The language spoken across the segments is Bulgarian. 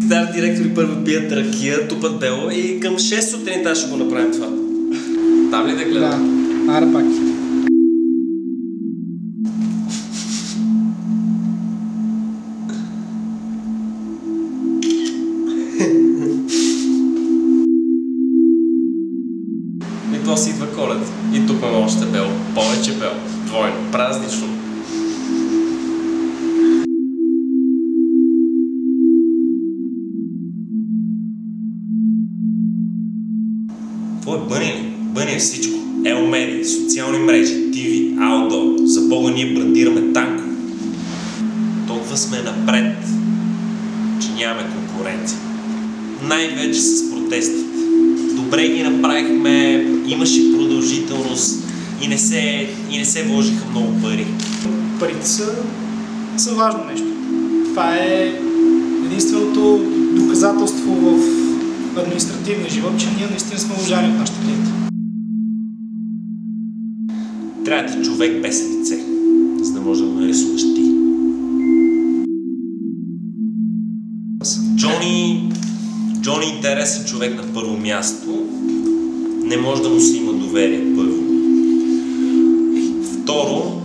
Стар директори първо пият ракия, тупат бело и към 6 сутринта ще го направим това. Там ли да гледам? Да, аре пак. И то си идва Коледа. И тук имаме още бело. Повече бело. Двойно. Празнично. Какво е Бъни ли? Бъни е всичко. Елмери, социални мрежи, ТВ, аудио. За Бога ние брандираме танко. Толкова сме напред, че нямаме конкуренция. Най-вече с протестите. Добре ги направихме, имаше продължителност и не се вложиха много пари. Парите са важно нещо. Това е единственото доказателство в административния живот, че ние наистина сме уважани от нашите клиенти. Трябва ти човек без лице, за да може да го нарисуваш ти. Джони е интересен човек на първо място. Не може да му се има доверие първо. Второ,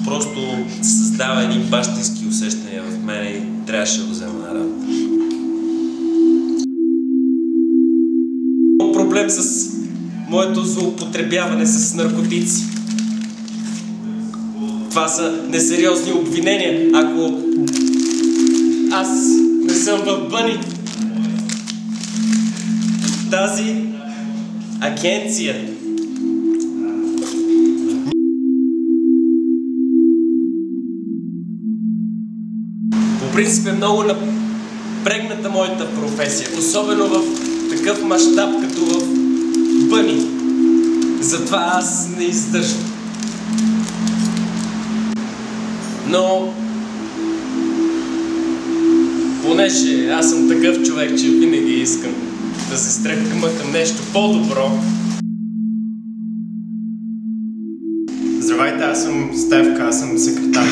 просто създава едни бащински усещания в мене и трябваше да го взема на работа. Имам проблем с моето злоупотребяване с наркотици. Това са несериозни обвинения. Ако аз не съм в Бъни, тази агенция по принцип е много напрегната моята професия, особено в такъв мащаб като в Бъни. Затова аз не издържам. Но понеже аз съм такъв човек, че винаги искам да се стрепкам към нещо по-добро. Здравейте, аз съм Стевка, аз съм секретар.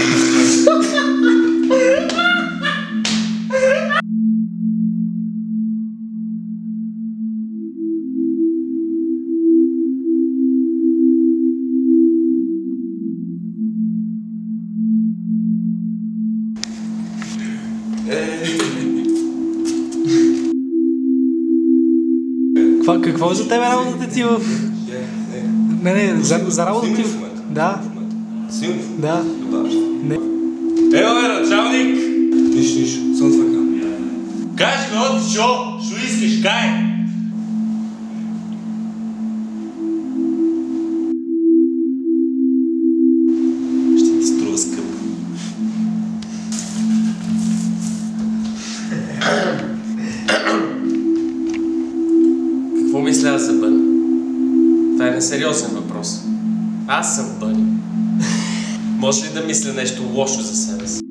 Какво е за тебе работата ти в... Не, за работата ти в... Да. Силно? Да. Не. Началник! Нищо, само това казвам. Кажи ме, шо искаш, кай! Ще ти струва скъпо. Какво мисля аз за Бъни? Това е несериозен въпрос. Аз съм Бъни. Може ли да мисля нещо лошо за себе си?